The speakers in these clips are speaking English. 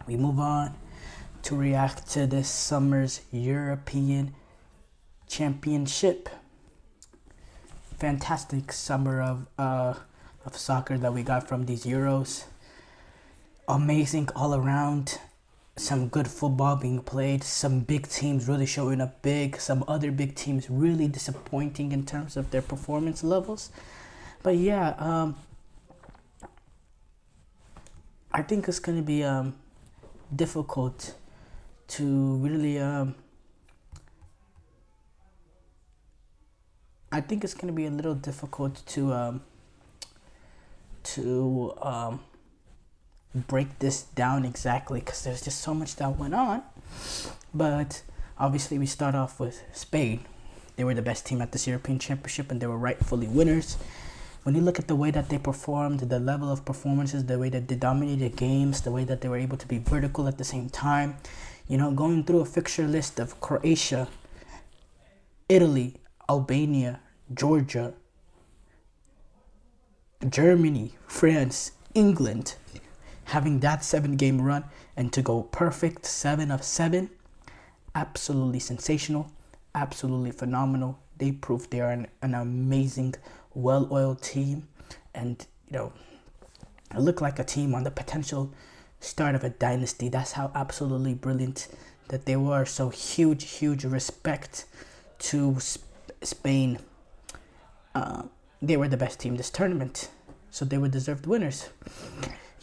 we move on to react to this summer's European Championship. Fantastic summer of soccer that we got from these Euros. Amazing all around. Some good football being played. Some big teams really showing up big. Some other big teams really disappointing in terms of their performance levels. But yeah, I think it's gonna be difficult to really I think it's gonna be a little difficult to break this down exactly, because there's just so much that went on. But obviously we start off with Spain. They were the best team at this European Championship and they were rightfully winners. When you look at the way that they performed, the level of performances, the way that they dominated games, the way that they were able to be vertical at the same time, going through a fixture list of Croatia, Italy, Albania, Georgia, Germany, France, England, having that 7-game run and to go perfect 7 of 7, absolutely sensational, absolutely phenomenal. They proved they are an amazing, well-oiled team, and it looked like a team on the potential start of a dynasty. That's how absolutely brilliant that they were. So huge respect to Spain. They were the best team this tournament, so they were deserved winners.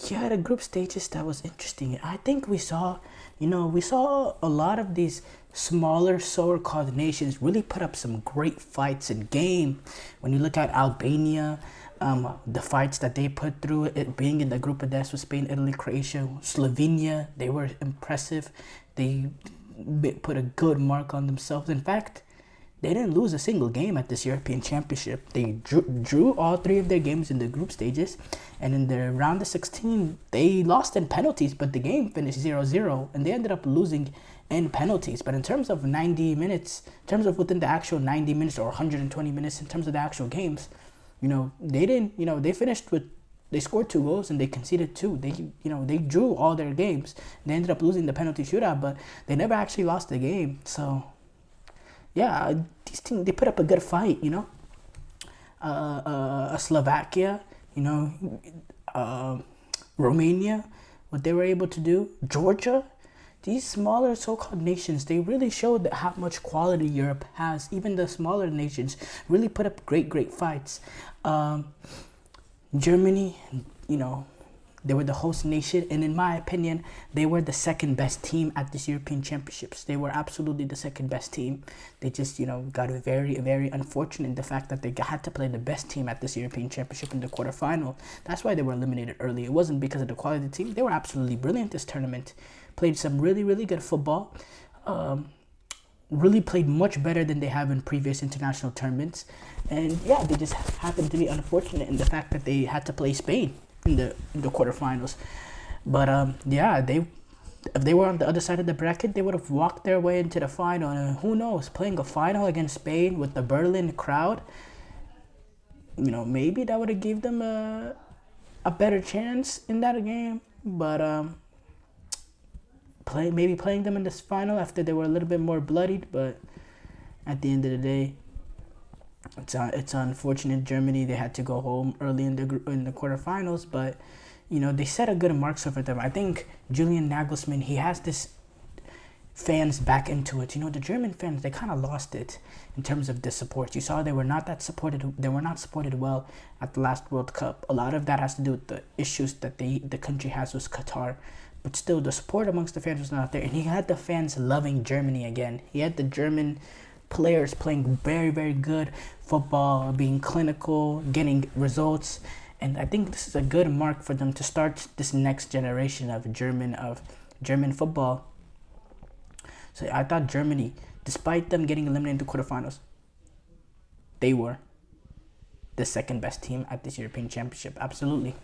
Yeah, the group stages, that was interesting. I think we saw a lot of these smaller so-called nations really put up some great fights in game. When you look at Albania, the fights that they put through, it being in the group of death with Spain, Italy, Croatia, Slovenia, they were impressive. They put a good mark on themselves. In fact, they didn't lose a single game at this European Championship. They drew all 3 of their games in the group stages. And in the round of 16, they lost in penalties, but the game finished 0-0. And they ended up losing in penalties. But in terms of 90 minutes, in terms of within the actual 90 minutes or 120 minutes, in terms of the actual games, they didn't, they finished with, they scored 2 goals and they conceded 2. They drew all their games. They ended up losing the penalty shootout, but they never actually lost the game. So yeah, these teams, they put up a good fight, Slovakia, Romania, what they were able to do, Georgia, these smaller so-called nations, they really showed how much quality Europe has. Even the smaller nations really put up great fights. Germany, they were the host nation, and in my opinion, they were the second best team at this European Championships. They were absolutely the second best team. They just, got very unfortunate in the fact that they had to play the best team at this European Championship in the quarterfinal. That's why they were eliminated early. It wasn't because of the quality of the team. They were absolutely brilliant this tournament. Played some really good football. Really played much better than they have in previous international tournaments. And yeah, they just happened to be unfortunate in the fact that they had to play Spain in the quarterfinals. But if they were on the other side of the bracket, they would have walked their way into the final. And who knows, playing a final against Spain with the Berlin crowd, maybe that would have gave them a better chance in that game. But playing them in this final after they were a little bit more bloodied. But at the end of the day, it's unfortunate. Germany, they had to go home early in the quarterfinals, but they set a good marks over them. I think Julian Nagelsmann, he has this fans back into it. The German fans, they kind of lost it in terms of the support. You saw they were not supported well at the last World Cup. A lot of that has to do with the issues that the country has with Qatar. But still, the support amongst the fans was not there, and he had the fans loving Germany again. He had the German players playing very good football, being clinical, getting results, and I think this is a good mark for them to start this next generation of German football. So I thought Germany, despite them getting eliminated in the quarterfinals, they were the second best team at this European Championship. Absolutely.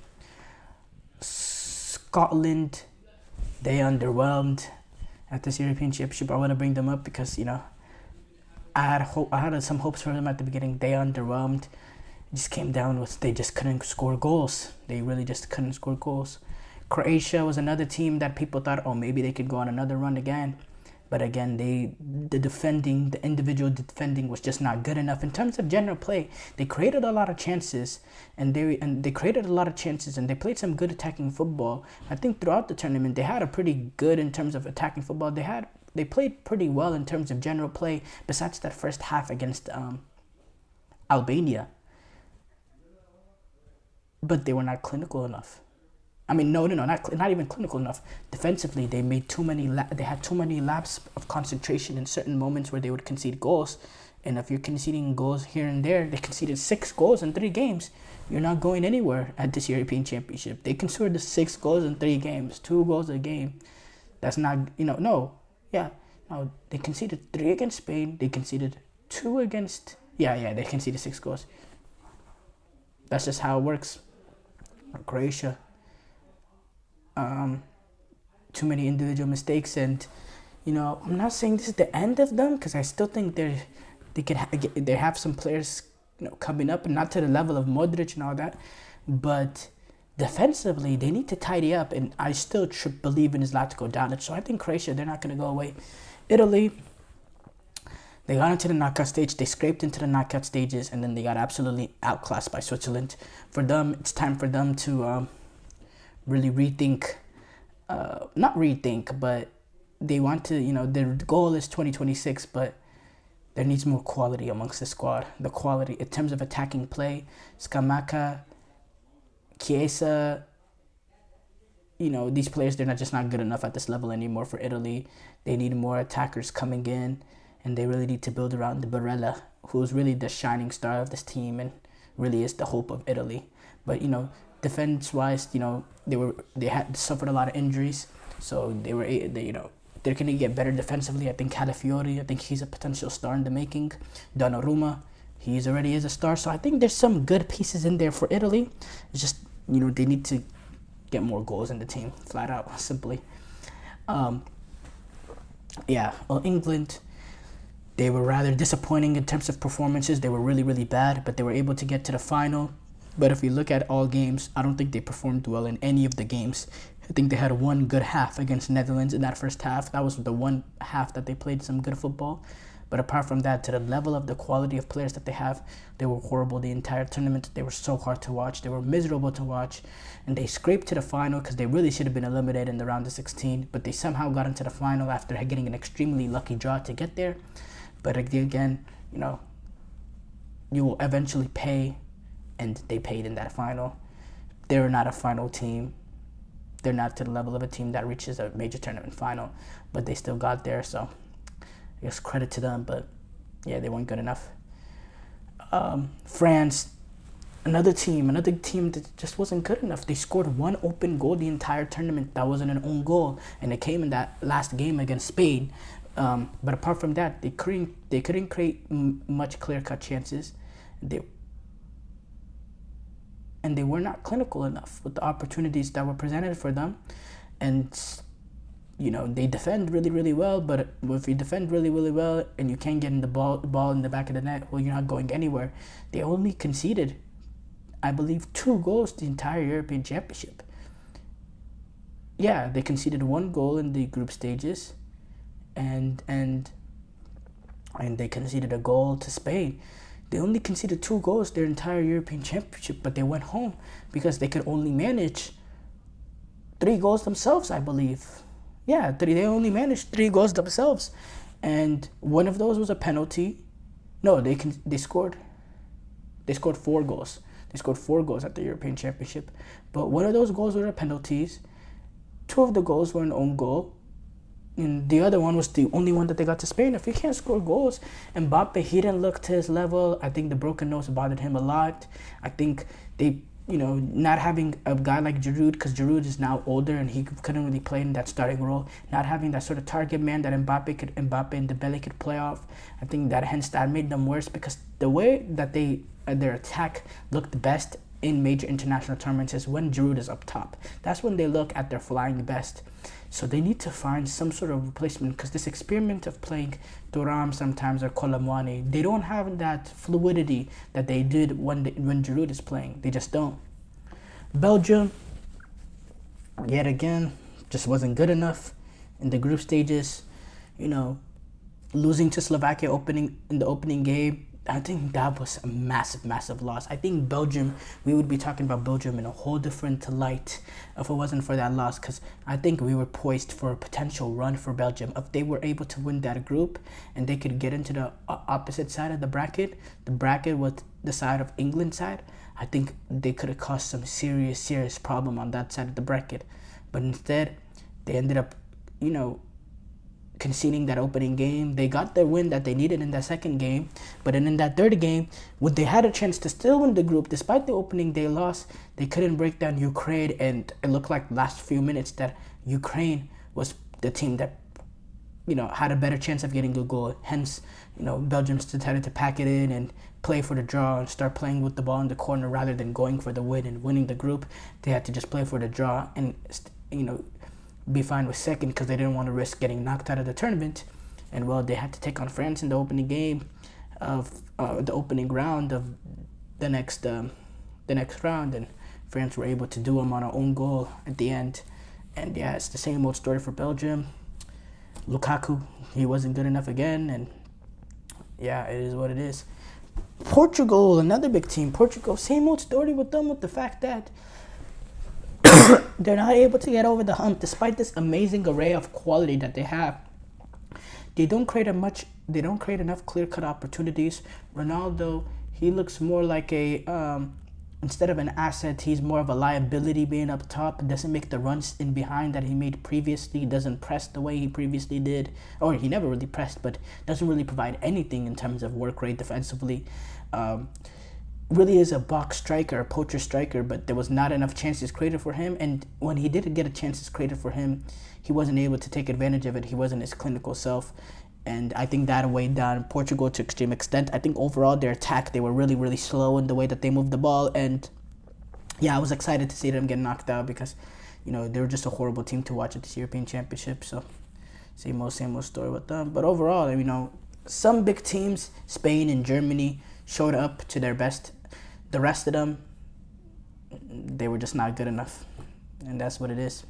Scotland, they underwhelmed at this European Championship. I want to bring them up because I had some hopes for them at the beginning. They underwhelmed. It just came down with they just couldn't score goals. They really just couldn't score goals. Croatia was another team that people thought, oh, maybe they could go on another run again. But again, the individual defending was just not good enough in terms of general play. They created a lot of chances, and they created a lot of chances, and they played some good attacking football. I think throughout the tournament, they had a pretty good in terms of attacking football. They played pretty well in terms of general play. Besides that first half against Albania, but they were not clinical enough. I mean, no, not even clinical enough. Defensively, they made they had too many lapses of concentration in certain moments where they would concede goals. And if you're conceding goals here and there, they conceded 6 goals in 3 games. You're not going anywhere at this European Championship. They conceded 6 goals in 3 games, 2 goals a game. That's not, no. Yeah, no, they conceded 3 against Spain. They conceded 2 against, they conceded 6 goals. That's just how it works. Croatia. Too many individual mistakes, and I'm not saying this is the end of them, because I still think they have some players coming up, and not to the level of Modric and all that, but defensively they need to tidy up, and I still believe in Zlatko Dalic. So I think Croatia, they're not going to go away. Italy, they got into the knockout stage, they scraped into the knockout stages, and then they got absolutely outclassed by Switzerland. For them, it's time for them to really rethink, not rethink, but they want to, their goal is 2026, but there needs more quality amongst the squad. The quality in terms of attacking play, Scamacca, Chiesa, these players, they're just not good enough at this level anymore for Italy. They need more attackers coming in, and they really need to build around the Barella, who's really the shining star of this team and really is the hope of Italy. But, defense-wise, they had suffered a lot of injuries, so they're gonna get better defensively. I think Calafiori, I think he's a potential star in the making. Donnarumma, he's already is a star. So I think there's some good pieces in there for Italy. It's just they need to get more goals in the team, flat out, simply. England, they were rather disappointing in terms of performances. They were really, really bad, but they were able to get to the final. But if you look at all games, I don't think they performed well in any of the games. I think they had one good half against Netherlands in that first half. That was the one half that they played some good football. But apart from that, to the level of the quality of players that they have, they were horrible the entire tournament. They were so hard to watch. They were miserable to watch. And they scraped to the final because they really should have been eliminated in the round of 16. But they somehow got into the final after getting an extremely lucky draw to get there. But again, you will eventually pay. And they paid in that final. They're not a final team. They're not to the level of a team that reaches a major tournament final. But they still got there, so I guess credit to them. But yeah, they weren't good enough. France, another team that just wasn't good enough. They scored 1 open goal the entire tournament. That wasn't an own goal. And it came in that last game against Spain. But apart from that, they couldn't create much clear-cut chances. And they were not clinical enough with the opportunities that were presented for them. And, they defend really, really well, but if you defend really, really well and you can't get in the ball in the back of the net, well, you're not going anywhere. They only conceded, I believe, 2 goals the entire European Championship. Yeah, they conceded 1 goal in the group stages, and they conceded a goal to Spain. They only conceded 2 goals their entire European Championship, but they went home because they could only manage 3 goals themselves, I believe. Yeah, they only managed 3 goals themselves, and one of those was a penalty. No, they scored 4 goals. They scored 4 goals at the European Championship, but one of those goals were penalties. 2 of the goals were an own goal. And the other one was the only one that they got to Spain. If you can't score goals, Mbappe, he didn't look to his level. I think the broken nose bothered him a lot. I think they, not having a guy like Giroud, because Giroud is now older and he couldn't really play in that starting role. Not having that sort of target man that Mbappe and Dembele could play off. I think that made them worse, because the way that their attack looked best in major international tournaments is when Giroud is up top. That's when they look at their flying best. So they need to find some sort of replacement, because this experiment of playing Thuram sometimes or Colomwani, they don't have that fluidity that they did when Giroud is playing. They just don't. Belgium, yet again, just wasn't good enough in the group stages. You know, losing to Slovakia in the opening game, I think that was a massive, massive loss. I think Belgium, we would be talking about Belgium in a whole different light if it wasn't for that loss, because I think we were poised for a potential run for Belgium. If they were able to win that group and they could get into the opposite side of the bracket was the side of England side, I think they could have caused some serious, serious problem on that side of the bracket. But instead, they ended up, conceding that opening game. They got their win that they needed in that second game, but then in that third game, when they had a chance to still win the group despite the opening day loss, they couldn't break down Ukraine, and it looked like last few minutes that Ukraine was the team that had a better chance of getting a goal. Hence, Belgium decided to pack it in and play for the draw and start playing with the ball in the corner rather than going for the win and winning the group. They had to just play for the draw and be fine with second because they didn't want to risk getting knocked out of the tournament. And well, they had to take on France in the opening game of the opening round of the next round, and France were able to do them on our own goal at the end. And yeah, it's the same old story for Belgium. Lukaku, he wasn't good enough again, and yeah, it is what it is. Portugal, another big team. Portugal, same old story with them, with the fact that they're not able to get over the hump despite this amazing array of quality that they have. They don't create enough clear-cut opportunities. Ronaldo, he looks more like instead of an asset, he's more of a liability being up top. Doesn't make the runs in behind that he made previously. Doesn't press the way he previously did. Or he never really pressed, but doesn't really provide anything in terms of work rate defensively. Really is a box striker, a poacher striker, but there was not enough chances created for him. And when he did get a chances created for him, he wasn't able to take advantage of it. He wasn't his clinical self. And I think that weighed down Portugal to extreme extent. I think overall their attack, they were really, really slow in the way that they moved the ball. And yeah, I was excited to see them get knocked out because, they were just a horrible team to watch at this European Championship. So same old story with them. But overall, some big teams, Spain and Germany, showed up to their best. The rest of them, they were just not good enough. And that's what it is.